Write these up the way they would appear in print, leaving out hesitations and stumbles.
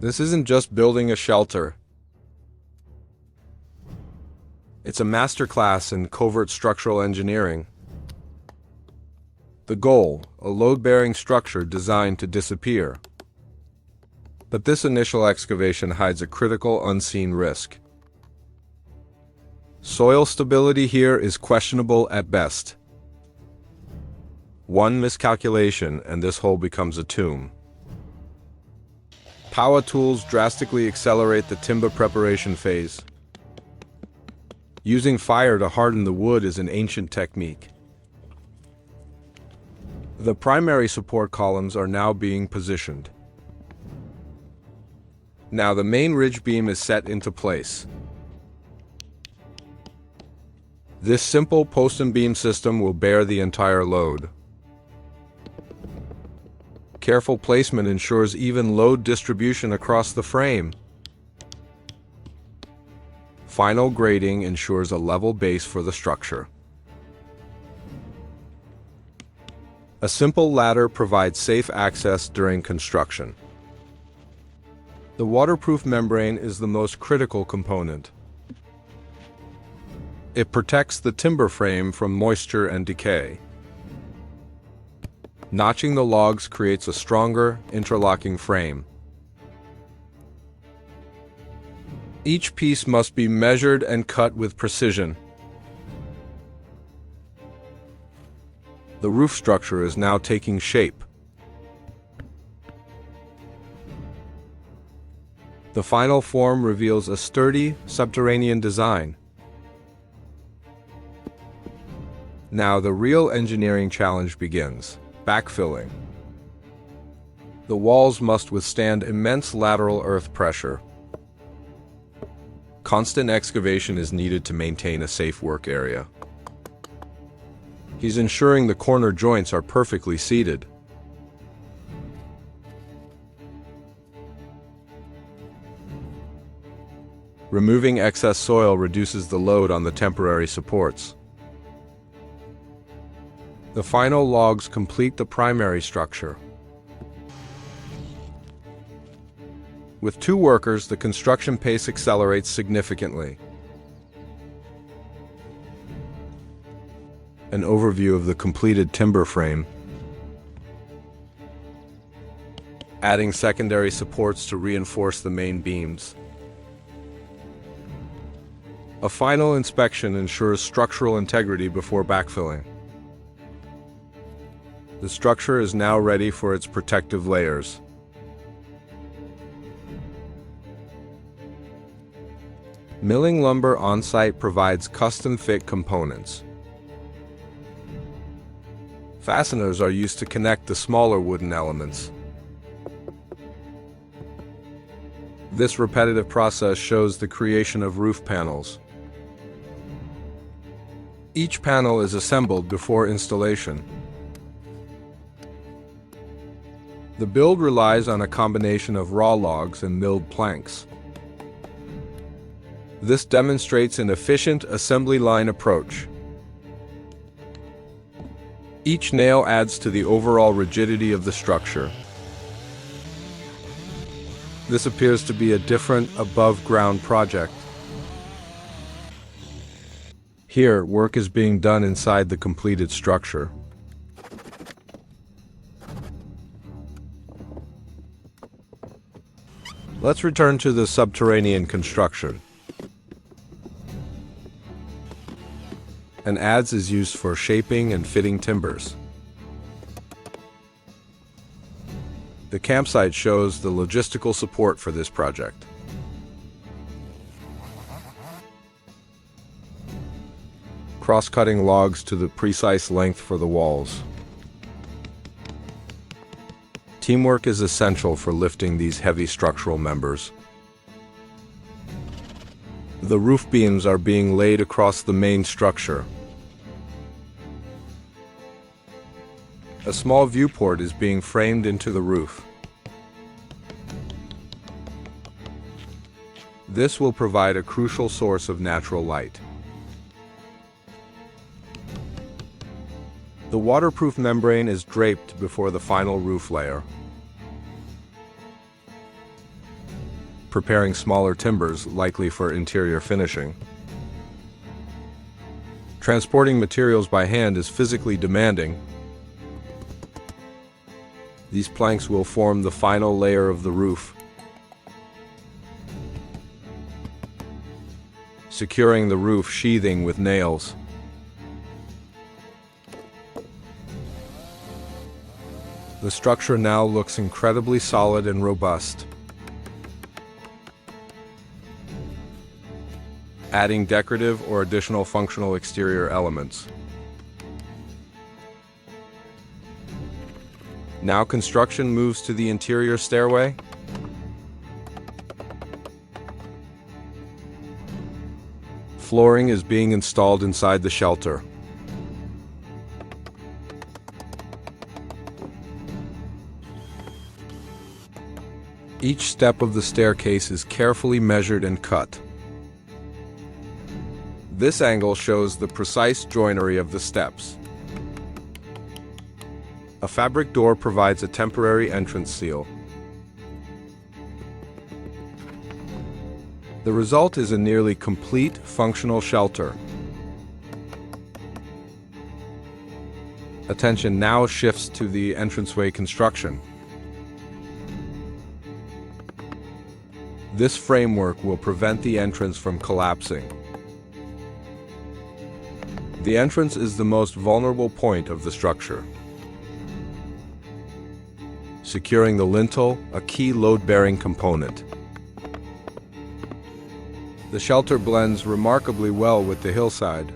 This isn't just building a shelter. It's a masterclass in covert structural engineering. The goal, a load-bearing structure designed to disappear. But this initial excavation hides a critical unseen risk. Soil stability here is questionable at best. One miscalculation and this hole becomes a tomb. Power tools drastically accelerate the timber preparation phase. Using fire to harden the wood is an ancient technique. The primary support columns are now being positioned. Now the main ridge beam is set into place. This simple post and beam system will bear the entire load. Careful placement ensures even load distribution across the frame. Final grading ensures a level base for the structure. A simple ladder provides safe access during construction. The waterproof membrane is the most critical component. It protects the timber frame from moisture and decay. Notching the logs creates a stronger, interlocking frame. Each piece must be measured and cut with precision. The roof structure is now taking shape. The final form reveals a sturdy, subterranean design. Now the real engineering challenge begins: backfilling. The walls must withstand immense lateral earth pressure. Constant excavation is needed to maintain a safe work area. He's ensuring the corner joints are perfectly seated. Removing excess soil reduces the load on the temporary supports. The final logs complete the primary structure. With 2 workers, the construction pace accelerates significantly. An overview of the completed timber frame. Adding secondary supports to reinforce the main beams. A final inspection ensures structural integrity before backfilling. The structure is now ready for its protective layers. Milling lumber on-site provides custom-fit components. Fasteners are used to connect the smaller wooden elements. This repetitive process shows the creation of roof panels. Each panel is assembled before installation. The build relies on a combination of raw logs and milled planks. This demonstrates an efficient assembly line approach. Each nail adds to the overall rigidity of the structure. This appears to be a different above-ground project. Here, work is being done inside the completed structure. Let's return to the subterranean construction. An adze is used for shaping and fitting timbers. The campsite shows the logistical support for this project. Cross-cutting logs to the precise length for the walls. Teamwork is essential for lifting these heavy structural members. The roof beams are being laid across the main structure. A small viewport is being framed into the roof. This will provide a crucial source of natural light. The waterproof membrane is draped before the final roof layer. preparing smaller timbers likely for interior finishing. Transporting materials by hand is physically demanding. These planks will form the final layer of the roof, securing the roof sheathing with nails. The structure now looks incredibly solid and robust. Adding decorative or additional functional exterior elements. Now construction moves to the interior stairway. Flooring is being installed inside the shelter. Each step of the staircase is carefully measured and cut. This angle shows the precise joinery of the steps. A fabric door provides a temporary entrance seal. The result is a nearly complete functional shelter. Attention now shifts to the entranceway construction. This framework will prevent the entrance from collapsing. The entrance is the most vulnerable point of the structure. Securing the lintel, a key load-bearing component. The shelter blends remarkably well with the hillside.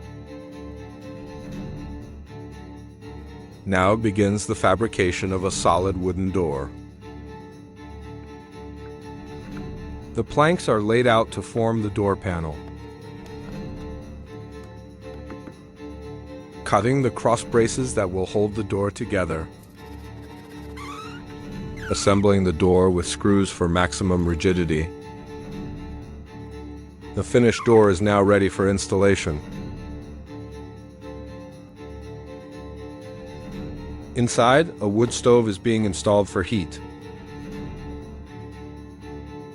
Now begins the fabrication of a solid wooden door. The planks are laid out to form the door panel. Cutting the cross braces that will hold the door together. Assembling the door with screws for maximum rigidity. The finished door is now ready for installation. Inside, a wood stove is being installed for heat.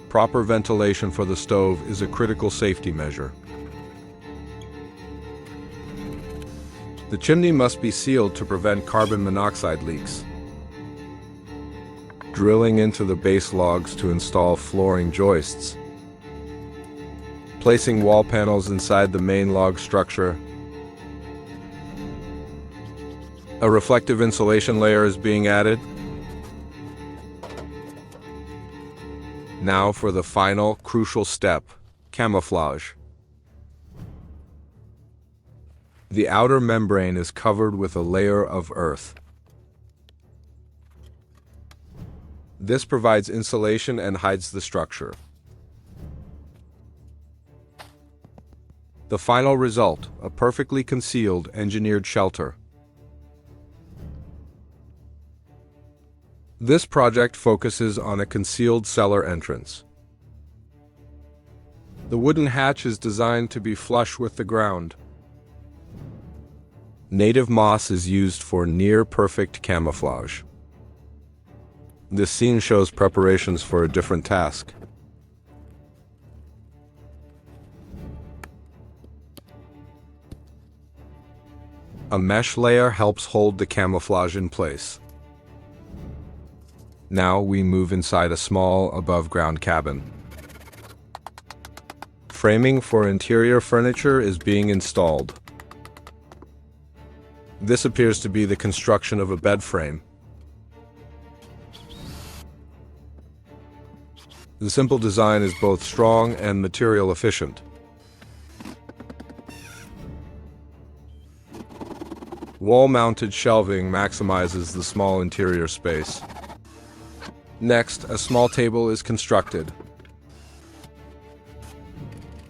Proper ventilation for the stove is a critical safety measure. The chimney must be sealed to prevent carbon monoxide leaks. Drilling into the base logs to install flooring joists. Placing wall panels inside the main log structure. A reflective insulation layer is being added. Now for the final, crucial step, camouflage. The outer membrane is covered with a layer of earth. This provides insulation and hides the structure. The final result, a perfectly concealed, engineered shelter. This project focuses on a concealed cellar entrance. The wooden hatch is designed to be flush with the ground. Native moss is used for near-perfect camouflage. This scene shows preparations for a different task. A mesh layer helps hold the camouflage in place. Now we move inside a small, above-ground cabin. Framing for interior furniture is being installed. This appears to be the construction of a bed frame. The simple design is both strong and material efficient. Wall-mounted shelving maximizes the small interior space. Next, a small table is constructed.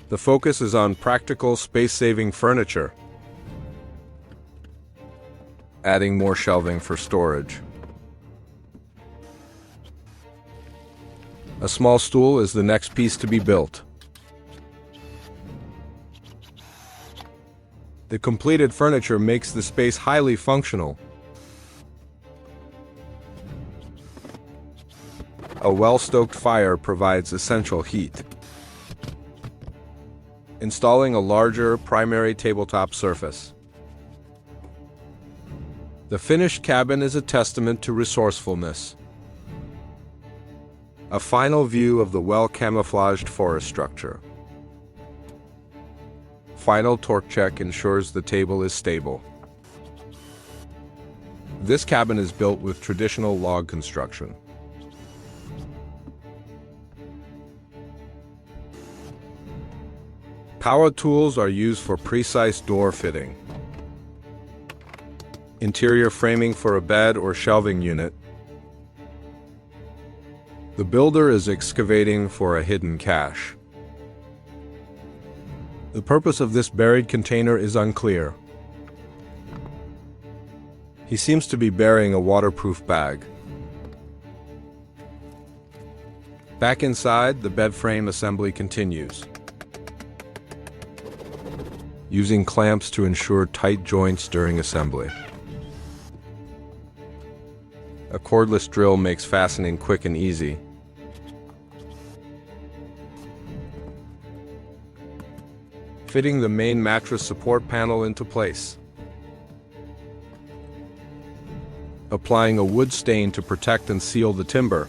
The focus is on practical, space-saving furniture, adding more shelving for storage. A small stool is the next piece to be built. The completed furniture makes the space highly functional. A well-stoked fire provides essential heat. Installing a larger primary tabletop surface. The finished cabin is a testament to resourcefulness. A final view of the well-camouflaged forest structure. Final torque check ensures the table is stable. This cabin is built with traditional log construction. Power tools are used for precise door fitting. Interior framing for a bed or shelving unit. The builder is excavating for a hidden cache. The purpose of this buried container is unclear. He seems to be burying a waterproof bag. Back inside, the bed frame assembly continues. Using clamps to ensure tight joints during assembly. A cordless drill makes fastening quick and easy. Fitting the main mattress support panel into place. Applying a wood stain to protect and seal the timber.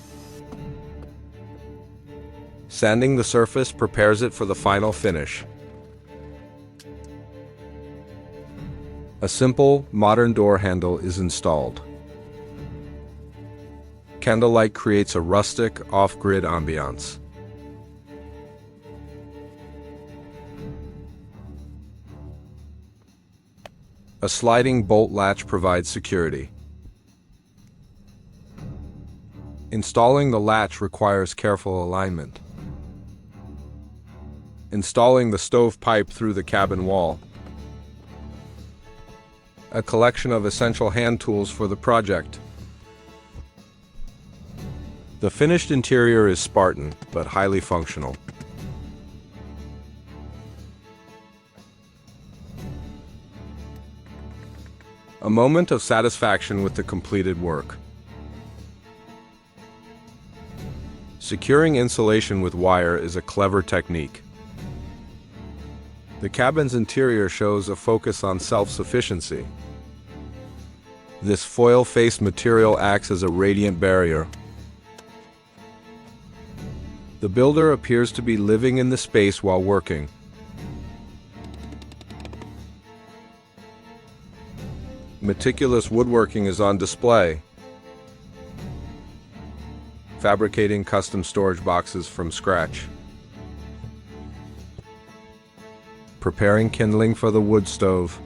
Sanding the surface prepares it for the final finish. A simple, modern door handle is installed. Candlelight creates a rustic, off-grid ambiance. A sliding bolt latch provides security. Installing the latch requires careful alignment. Installing the stovepipe through the cabin wall. A collection of essential hand tools for the project. The finished interior is Spartan, but highly functional. A moment of satisfaction with the completed work. Securing insulation with wire is a clever technique. The cabin's interior shows a focus on self-sufficiency. This foil-faced material acts as a radiant barrier. The builder appears to be living in the space while working. Meticulous woodworking is on display. Fabricating custom storage boxes from scratch. Preparing kindling for the wood stove.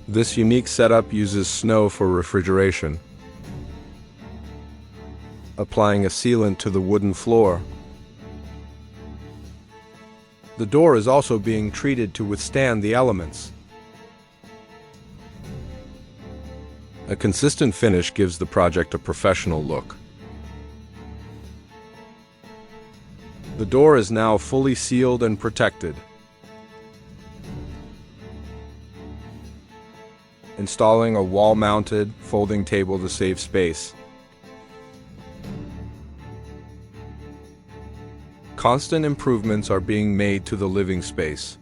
This unique setup uses snow for refrigeration. Applying a sealant to the wooden floor. The door is also being treated to withstand the elements. A consistent finish gives the project a professional look. The door is now fully sealed and protected. Installing a wall-mounted folding table to save space. Constant improvements are being made to the living space.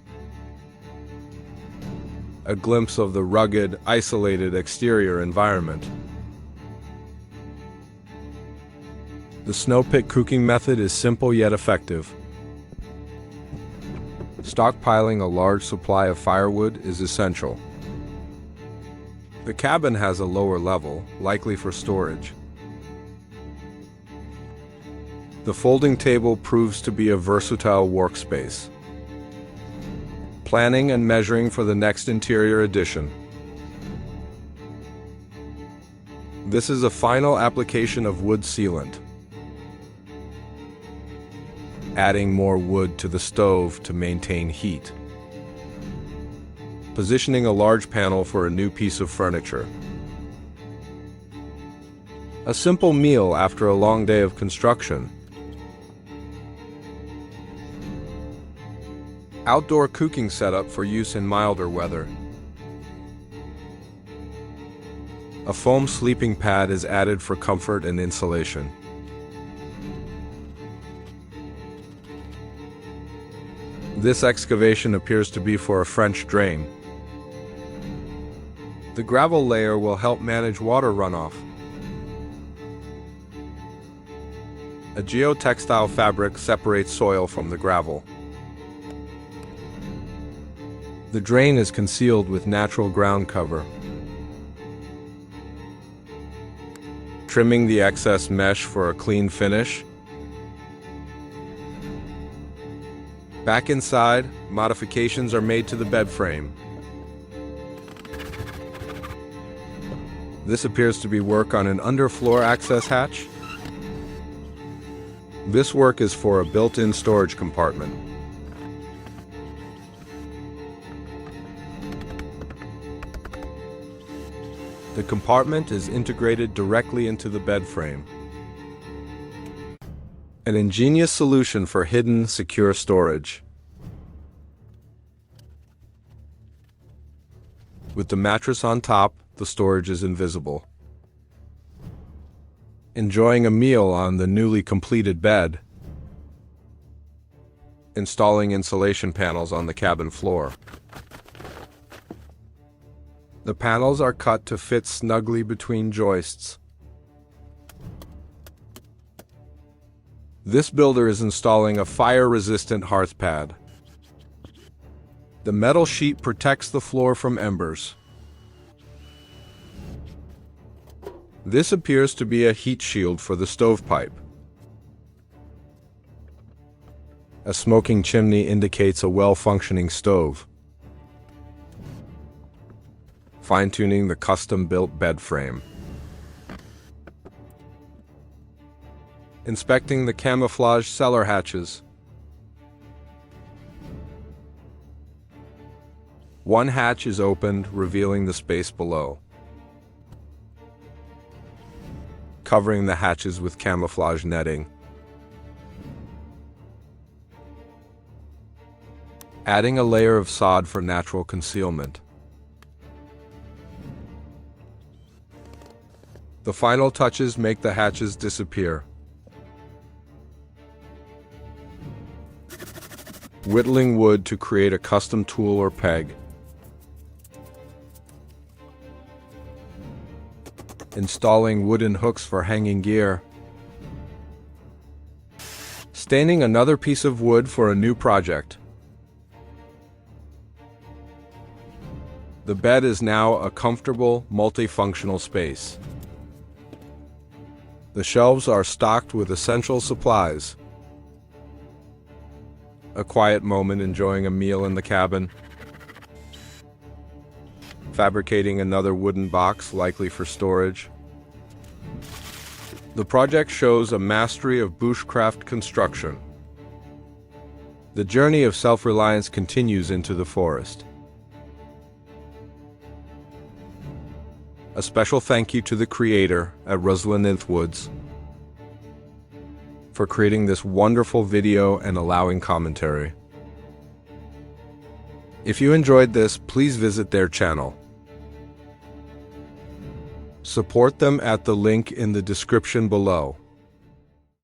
A glimpse of the rugged, isolated exterior environment. The snow pit cooking method is simple yet effective. Stockpiling a large supply of firewood is essential. The cabin has a lower level, likely for storage. The folding table proves to be a versatile workspace. Planning and measuring for the next interior addition. This is a final application of wood sealant. Adding more wood to the stove to maintain heat. Positioning a large panel for a new piece of furniture. A simple meal after a long day of construction. Outdoor cooking setup for use in milder weather. A foam sleeping pad is added for comfort and insulation. This excavation appears to be for a French drain. The gravel layer will help manage water runoff. A geotextile fabric separates soil from the gravel. The drain is concealed with natural ground cover. Trimming the excess mesh for a clean finish. Back inside, modifications are made to the bed frame. This appears to be work on an underfloor access hatch. This work is for a built-in storage compartment. The compartment is integrated directly into the bed frame. An ingenious solution for hidden, secure storage. With the mattress on top, the storage is invisible. Enjoying a meal on the newly completed bed. Installing insulation panels on the cabin floor. The panels are cut to fit snugly between joists. This builder is installing a fire-resistant hearth pad. The metal sheet protects the floor from embers. This appears to be a heat shield for the stovepipe. A smoking chimney indicates a well-functioning stove. Fine-tuning the custom-built bed frame. Inspecting the camouflage cellar hatches. One hatch is opened, revealing the space below. Covering the hatches with camouflage netting. Adding a layer of sod for natural concealment. The final touches make the hatches disappear. Whittling wood to create a custom tool or peg. Installing wooden hooks for hanging gear. Staining another piece of wood for a new project. The bed is now a comfortable, multifunctional space. The shelves are stocked with essential supplies. A quiet moment enjoying a meal in the cabin. Fabricating another wooden box, likely for storage. The project shows a mastery of bushcraft construction. The journey of self-reliance continues into the forest. A special thank you to the creator at Ruslan Woods for creating this wonderful video and allowing commentary. If you enjoyed this, please visit their channel. Support them at the link in the description below.